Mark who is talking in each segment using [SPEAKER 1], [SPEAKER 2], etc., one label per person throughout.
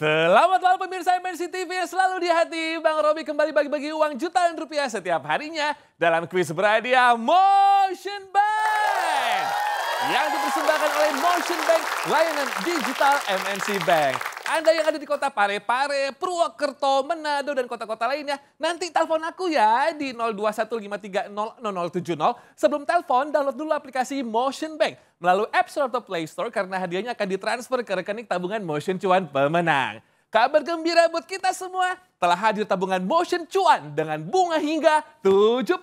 [SPEAKER 1] Selamat malam pemirsa MNC TV yang selalu di hati. Bang Robi kembali bagi-bagi uang jutaan rupiah setiap harinya dalam kuis berhadiah Motion Bank. Yang dipersembahkan oleh Motion Bank, layanan digital MNC Bank. Anda yang ada di kota Parepare, Purwokerto, Manado, dan kota-kota lainnya, nanti telepon aku ya di 0215300070. Sebelum telepon, download dulu aplikasi Motion Bank melalui App Store atau Play Store karena hadiahnya akan ditransfer ke rekening tabungan Motion Cuan pemenang. Kabar gembira buat kita semua, telah hadir tabungan Motion Cuan dengan bunga hingga 7%.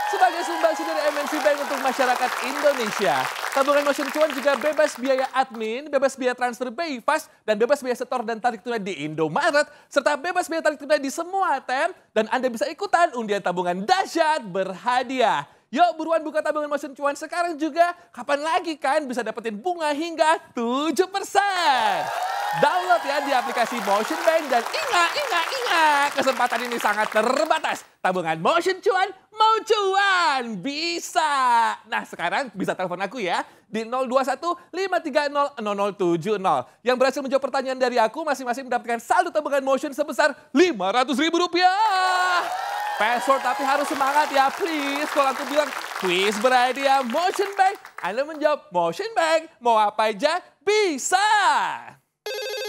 [SPEAKER 1] Sebagai sumbangsi dari MNC Bank untuk masyarakat Indonesia, tabungan Motion Cuan juga bebas biaya admin, bebas biaya transfer BI Fast, dan bebas biaya setor dan tarik tunai di Indomaret, serta bebas biaya tarik tunai di semua ATM, dan Anda bisa ikutan undian tabungan dahsyat berhadiah. Yuk buruan buka tabungan Motion Cuan sekarang juga, kapan lagi kan bisa dapetin bunga hingga 7%. Download ya di aplikasi Motion Bank dan ingat, kesempatan ini sangat terbatas. Tabungan Motion Cuan, mau cuan, bisa. Nah sekarang bisa telepon aku ya di 0215300070. Yang berhasil menjawab pertanyaan dari aku masing-masing mendapatkan saldo tabungan Motion sebesar Rp500.000. Password tapi harus semangat ya please. Kalau aku bilang kuis berhadiah Motion Bank, Anda menjawab Motion Bank, mau apa aja bisa.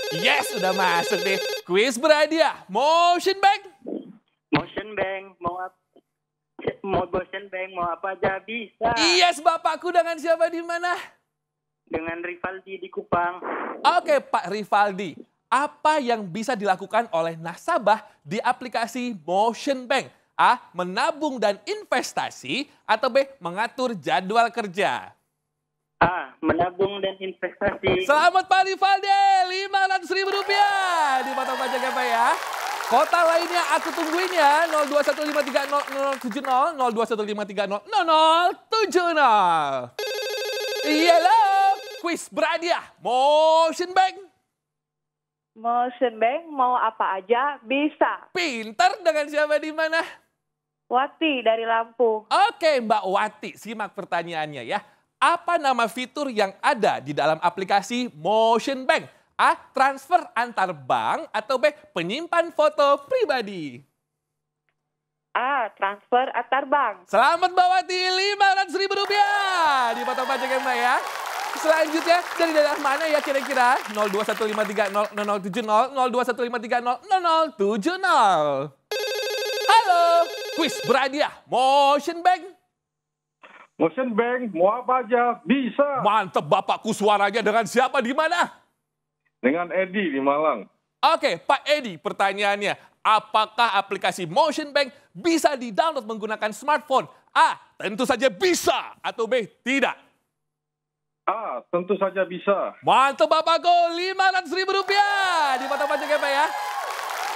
[SPEAKER 1] Yes, udah masuk nih. Kuis berhadiah Motion Bank.
[SPEAKER 2] Motion Bank, mau Motion Bank, mau apa aja bisa.
[SPEAKER 1] Yes, bapakku dengan siapa di mana?
[SPEAKER 2] Dengan Rivaldi di Kupang.
[SPEAKER 1] Oke, Pak Rivaldi. Apa yang bisa dilakukan oleh nasabah di aplikasi Motion Bank? A. Menabung dan investasi. Atau B. Mengatur jadwal kerja.
[SPEAKER 2] A. Menabung dan investasi.
[SPEAKER 1] Selamat Pak Rivaldi, Rp500.000 dipotong pajak ya Pak ya. Kota lainnya aku tungguin ya, 0215300070, 0215300070. Halo, kuis berhadiah Motion Bank.
[SPEAKER 3] Motion Bank mau apa aja bisa.
[SPEAKER 1] Pintar dengan siapa di mana?
[SPEAKER 3] Wati dari Lampung.
[SPEAKER 1] Oke Mbak Wati, simak pertanyaannya ya. Apa nama fitur yang ada di dalam aplikasi Motion Bank? A. Transfer antar bank atau B. Penyimpan foto pribadi?
[SPEAKER 3] A. Transfer antar bank.
[SPEAKER 1] Selamat Mbak Wati, Rp500.000 dipotong pajak ya Mbak ya. Selanjutnya dari daerah mana ya kira-kira? 0215300070, 0215300070. Halo, kuis berhadiah Motion Bank.
[SPEAKER 4] Motion Bank, mau apa aja bisa.
[SPEAKER 1] Mantep bapakku, suaranya dengan siapa di mana?
[SPEAKER 4] Dengan Edi di Malang.
[SPEAKER 1] Oke, Pak Edi, pertanyaannya, apakah aplikasi Motion Bank bisa di-download menggunakan smartphone? A, tentu saja bisa, atau B, tidak?
[SPEAKER 4] A, tentu saja bisa.
[SPEAKER 1] Mantap Bapakku, Rp500.000 dipotong pajak ya Pak ya.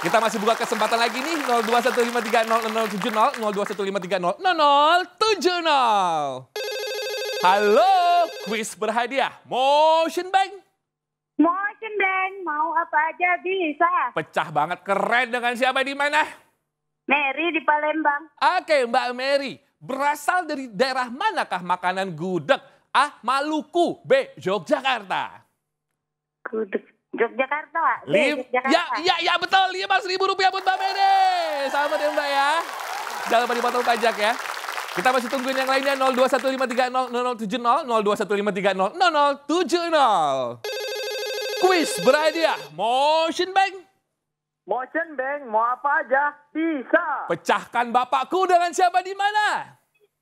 [SPEAKER 1] Kita masih buka kesempatan lagi nih, 0215300070, 0215300070. Halo, kuis berhadiah Motion Bank.
[SPEAKER 3] Motion Bank mau apa aja bisa.
[SPEAKER 1] Pecah banget, keren dengan siapa di mana?
[SPEAKER 3] Mary di Palembang.
[SPEAKER 1] Oke, Mbak Mary, berasal dari daerah manakah makanan gudeg? A. Maluku, B. Yogyakarta.
[SPEAKER 3] Gudeg Yogyakarta. Yogyakarta.
[SPEAKER 1] Ya betul, Rp500.000 buat Mbak Mary. Selamat ya Mbak ya. Jangan lupa dipotong pajak ya. Kita masih tungguin yang lainnya 0215300070, 0215300070. Kuis berhadiah Motion Bank.
[SPEAKER 2] Motion Bank, mau apa aja bisa.
[SPEAKER 1] Pecahkan bapakku dengan siapa di mana?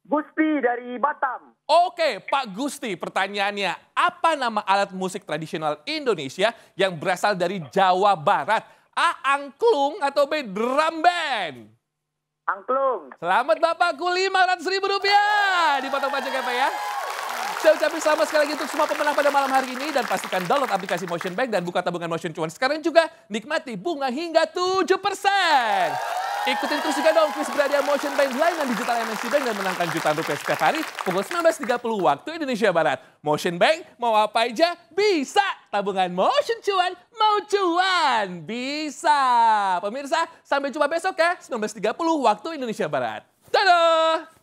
[SPEAKER 2] Gusti dari Batam.
[SPEAKER 1] Oke, Pak Gusti, pertanyaannya, apa nama alat musik tradisional Indonesia yang berasal dari Jawa Barat? A. Angklung atau B. Drum band?
[SPEAKER 2] Angklung.
[SPEAKER 1] Selamat bapakku, Rp500.000 dipotong pajak ya Pak ya. Saya ucapin selamat sekali lagi untuk semua pemenang pada malam hari ini dan pastikan download aplikasi Motion Bank dan buka tabungan Motion Cuan sekarang juga, nikmati bunga hingga 7%. Ikutin terus juga dong kuis berhadiah Motion Bank layanan digital MNC Bank dan menangkan jutaan rupiah setiap hari pukul 19.30 waktu Indonesia Barat. Motion Bank mau apa aja bisa. Tabungan Motion Cuan mau cuan bisa. Pemirsa, sampai jumpa besok ya 19.30 waktu Indonesia Barat. Dadah!